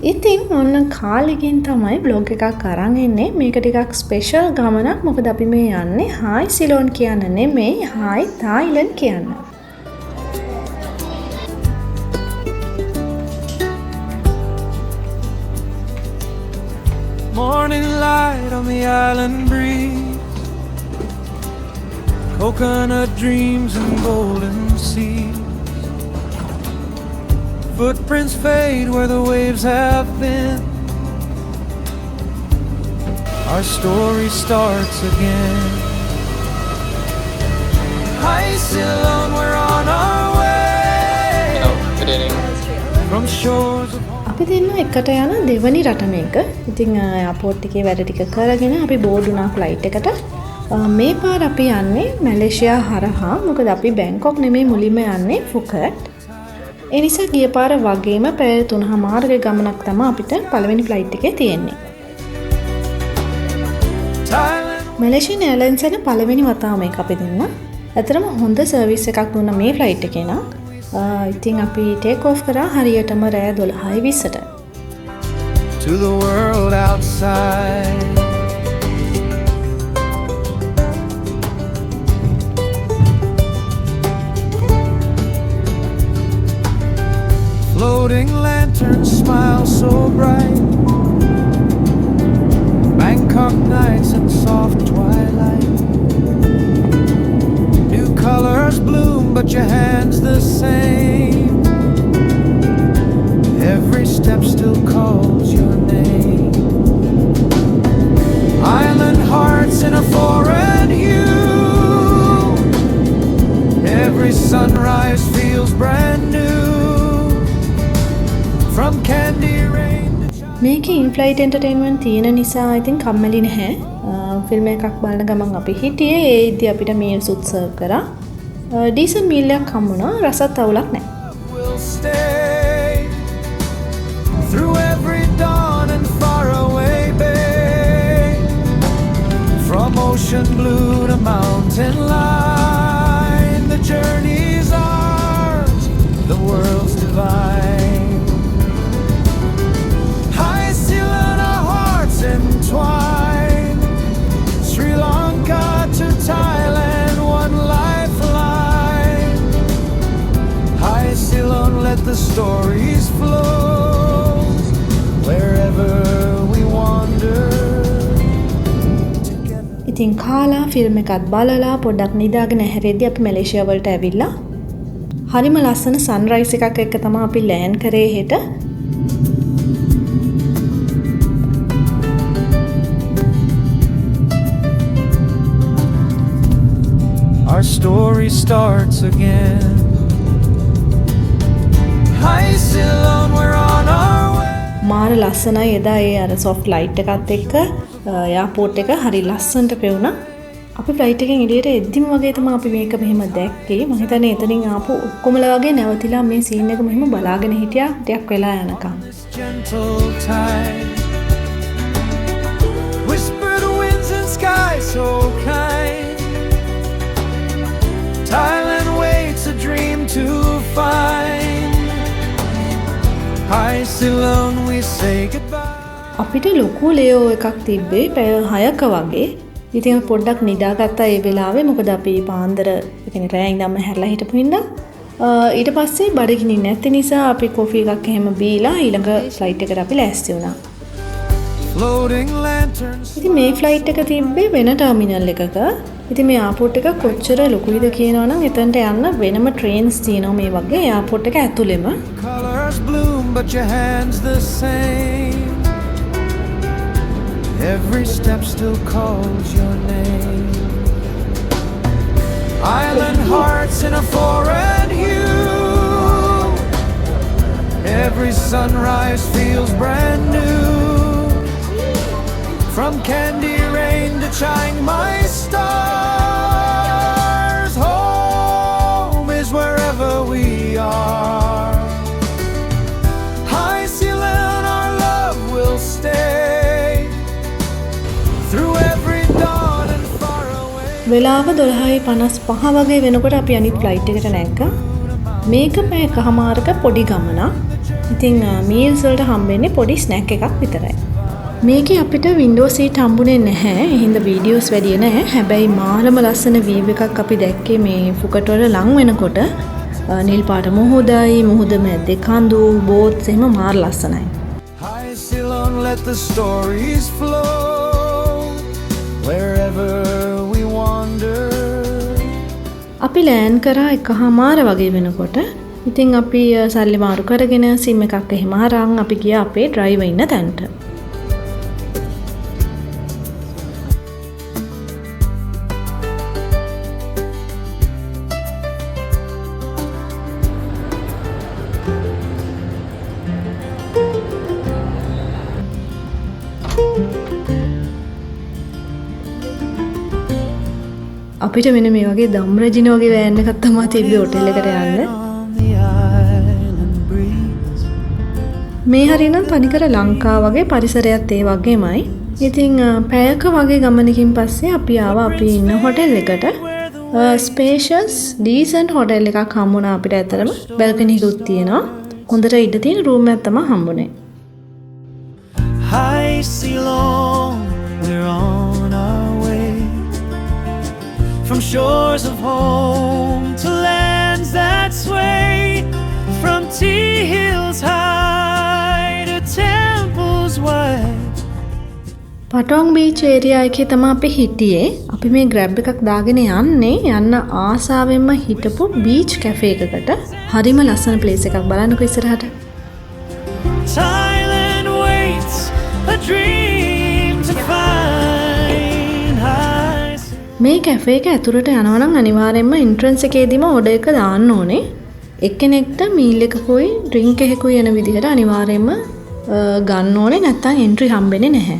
ඉතින් ඔන්න කාලෙකින් තමයි බ්ලොග් එකක් අරන් එන්නේ. මේක ටිකක් ස්පෙෂල් ගමනක්. මොකද අපි මේ යන්නේ හායි සිලෝන් කියන්න නෙමෙයි, හායි තායිලන්ඩ් කියන්න. Morning light on the island breeze, coconut dreams and golden seas. Footprints fade where the waves have been. Our story starts again. Hi Ceylon, we're on our way. Hello, good evening. From shores of අපි දෙන්න එකට යන දෙවනි රට මේක. ඉතින් airport එකේ වැඩ ටික කරගෙන අපි බෝඩ් වුණා ෆ්ලයිට් එකට. මේ පාර අපි යන්නේ මැලේසියා හරහා. මොකද අපි බැංකොක් නෙමෙයි මුලින්ම යන්නේ ෆුකට්. ඒ නිසා ගිය පාර වගේම පැය 3:00 ගමනක් තමයි අපිට පළවෙනි ෆ්ලයිට් එකේ තියෙන්නේ. මැලේසියන් එයර්ලයින්ස් එක පළවෙනි වතාව මේක අපි දෙන්න. ඇත්තටම හොඳ සර්විස් එකක් දුන්න මේ ෆ්ලයිට් එකේ නම්. ඉතින් අපි ටේක් ඔෆ් කරා හරියටම රෑ 12:20ට. to the world outside. Floating lanterns smile so bright. Bangkok nights and soft twilight. New colors bloom, but your hand's the same. Every step still calls your name. Island hearts in a foreign hue. Every sunrise feels brand new. From candy rain to මේකේ ඉන්ෆ්ලයිට් entertainment තියෙන නිසා ඉතින් කම්මැලි නැහැ. Film එකක් බලන ගමන් අපි හිටියේ. ඒ ඉදි අපිට මීල් සුත් සර්ව් කරා. ඩීසන්ට් මීල් එකක් හම්බුණා. රසත් අවුලක් නැහැ. will stay through every dawn and far away bay. From ocean blue to mountain line, the journey's ours, the world's divine. High Ceylon, our hearts entwine. Sri Lanka to Thailand, one lifeline. High Ceylon, let the stories flow wherever we wander together. ඉතින් කාලා film එකත් බලලා පොඩ්ඩක් නිදාගෙන හැරෙද්දී අපි Malaysia වලට ඇවිල්ලා හරිම ලස්සන සන්රයිස් එකක් එක්ක තමයි අපි ලෑන්ඩ් කරේ හෙට. Our story starts again. Hi Ceylon, we're on our way. මාර ලස්සනයි එදා ඒ අර සොෆ්ට් ලයිට් එකත් එක්ක එයාපෝට් එක හරි ලස්සනට පෙවුණා. අපි ෆ්ලයිට් එකෙන් එළියට එද්දිම වගේ තමයි අපි මේක මෙහෙම දැක්කේ. මම හිතන්නේ එතනින් ආපු ඔක්කොමලා වගේ නැවතිලා මේ සීන් එක මෙහෙම බලාගෙන හිටියා ටිකක් වෙලා යනකම්. Gentle tide, whispered winds and sky so kind. Thailand waits a dream to find. Hi Ceylon, we say goodbye. අපිට ලොකු ලේයෝ එකක් තිබ්බේ පැය 6ක වගේ. ඉතින් පොඩ්ඩක් නිදාගත්තා ඒ වෙලාවේ. මොකද අපි පාන්දර ඒ කියන්නේ රෑ ඉඳන්ම හැරලා හිටපු හින්දා ඊට පස්සේ බඩගිනින් නැති නිසා අපි කොෆි එකක් එහෙම බීලා ඊළඟ ෆ්ලයිට් එකට අපි ලෑස්ති වුණා. Floating lanterns. ඉතින් මේ ෆ්ලයිට් එක තිබ්බේ වෙන ටර්මිනල් එකක. ඉතින් මේ එයාපෝට් එක කොච්චර ලොකුයිද කියනවනම් එතනට යන්න වෙනම ට්‍රේන්ස් තියෙනවා මේ වගේ එයාපෝට් එක ඇතුළෙම. Colors bloom, but your hand's the same. Every step still calls your name. Island hearts in a foreign hue. Every sunrise feels brand new. From candy rain to Chiang Mai stars, home is wherever we are. High Ceylon, our love will stay through every dawn and far away. වෙලාව 12:55 වගේ වෙනකොට අපි අනිත් flight එකට නැග්ගා. මේක පැය කමාරක පොඩි ගමනක්. ඉතින් මීල්ස් වලට හම්බෙන්නේ පොඩි ස්නැක් එකක් විතරයි. මේකේ අපිට වින්ඩෝ සීට් හම්බුනේ නැහැ. ඒ හින්දා වීඩියෝස් වැඩි නැහැ. හැබැයි මාරම ලස්සන වීව් එකක් අපි දැක්කේ මේ ෆුකට් වල ලං වෙනකොට. නිල් පාට මුහුදයි, මුහුද මැද්දේ කඳු, බෝට්ස් එහෙම මාර ලස්සනයි. High Ceylon, let the stories flow wherever we wander. අපි ලෑන්ඩ් කරා 1:00 වගේ වෙනකොට. ඉතින් අපි සල්ලි මාරු කරගෙන සිම් එකක් එහෙම අරන් අපි ගියා අපේ ඩ්‍රයිවර් ඉන්න තැනට. අපිට මෙන්න මේ වගේ දම්රජින වගේ වෑන් එකක් තමයි තිබ්බේ හොටෙල් එකට යන්න. මේ හරිනම් තනිකර ලංකාව වගේ පරිසරයත් ඒ වගේමයි. ඉතින් පැයක වගේ ගමනකින් පස්සේ අපි ආවා අපි ඉන්න හොටෙල් එකට. ස්පේෂස් ඩීසන්ට් හොටෙල් එකක් හම්බුණා අපිට. ඇත්තටම බැල්කනි එකකුත් තියෙනවා. හොඳට ඉඳ තියෙන රූම් එකක් තමයි හම්බුනේ. High Ceylon, we're on our way from shores of home to lands that sway, from tea hills high to temples wide. Patong beach area එකේ තමයි අපි හිටියේ. අපි මේ ග්‍රැබ් එකක් දාගෙන යන්න ආසාවෙන්ම හිටපු බීච් කැෆේ එකකට. හරිම ලස්සන ප්ලේස් එකක්. බලන්නකෝ ඉස්සරහට. Thailand waits a dream to find. මේ කැෆේ එක ඇතුළට යනවා නම් අනිවාර්යයෙන්ම එන්ට්‍රන්ස් එකේදීම ඕඩර් එක දාන්න ඕනේ. එක්කෙනෙක්ට මීල් එකකුයි ඩ්‍රින්ක් එකකුයි එන විදිහට අනිවාර්යයෙන්ම ගන්න ඕනේ. නැත්නම් එන්ට්‍රි හම්බෙන්නේ නැහැ.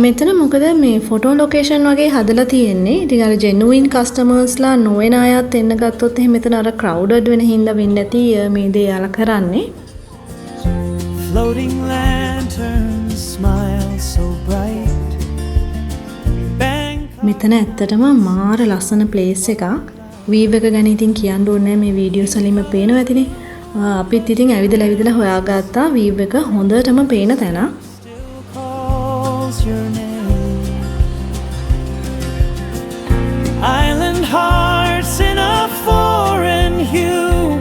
මෙතන මොකද මේ ෆොටෝ ලොකේෂන් වගේ හදලා තියෙන්නේ. ඉතින් අර ජෙනුයින් කස්ටමර්ස්ලා නොවන අයත් එන්න ගත්තොත් එහෙනම් මෙතන අර ක්‍රවුඩඩ් වෙන හින්දා වෙන්නේ නැති මේ දේ යාලා කරන්නේ. Floating lanterns smile so bright. මෙතන ඇත්තටම මාර ලස්සන ප්ලේස් එකක්. වීව් එක ගැන ඉතින් කියන්න ඕනේ මේ වීඩියෝස් වලින්ම පේනවා ඇතිනේ. අපිත් ඉතින් ඇවිදලා හොයාගත්තා වීව් එක හොඳටම පේන තැන. Island hearts in a foreign hue.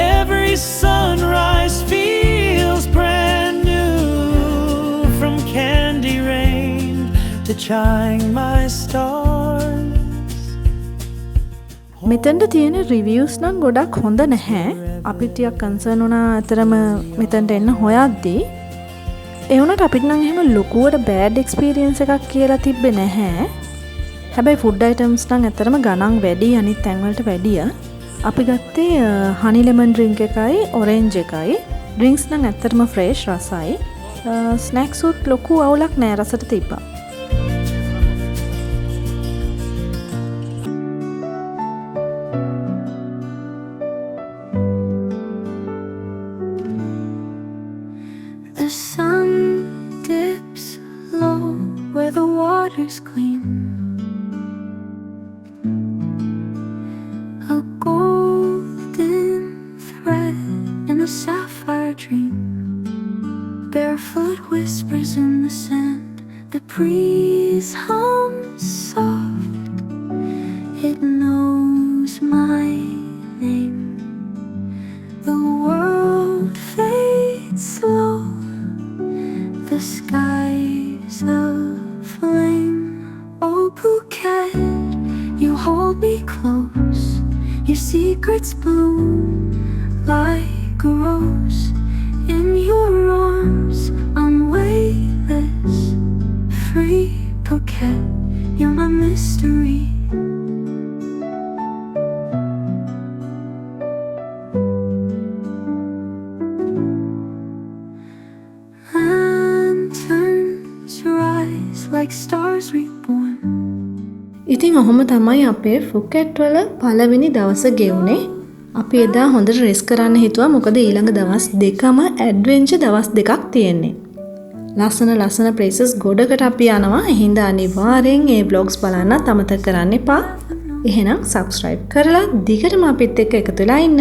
Every sunrise feels brand new. From candy rain to chime my stars. මෙතනට තියෙන රිවිව්ස් නම් ගොඩක් හොඳ නැහැ. අපි ටිකක් කන්සර්න් වුණා අතරම මෙතනට එන්න හොයද්දී. ඒ වුණාට අපිට නම් එහෙම ලොකුවට බෑඩ් එක්ස්පීරියන්ස් එකක් කියලා තිබ්බේ නැහැ. හැබැයි ෆුඩ් අයිටම්ස් නම් ඇත්තටම ගණන් වැඩි අනිත් තැන් වලට වැඩිය. අපි ගත්තේ හනි ලෙමන් ඩ්‍රින්ක් එකයි ඔරෙන්ජ් එකයි. ඩ්‍රින්ක්ස් නම් ඇත්තටම ෆ්‍රෙෂ් රසයි. ස්නැක්ස් උත් ලොකු අවුලක් නෑ රසට තිබ්බා. The sun dips low where the water's clean. A golden thread in a sapphire dream. Barefoot whispers in the sand. The breeze hums soft. It knows my name. The world fades slow. The sky's aflame. Oh, Phuket, you hold me close. Your secrets bloom like a rose. In your arms, I'm weightless, free. Phuket, you're my mystery. Lanterns rise like stars reborn. ඉතින් ඔහොම තමයි අපේ ෆුකෙට් වල පළවෙනි දවස ගෙවුනේ. අපි එදා හොඳට රෙස් කරන්න හිතුවා මොකද ඊළඟ දවස් දෙකම ඇඩ්වෙන්චර් දවස් දෙකක් තියෙන්නේ. ලස්සන ප්ලේසස් ගොඩකට අපි යනවා. එහෙනම් අනිවාර්යෙන් මේ බ්ලොග්ස් බලන්න අමතක කරන්න එපා. එහෙනම් subscribe කරලා දිගටම අපිත් එක්ක එකතු වෙලා ඉන්න.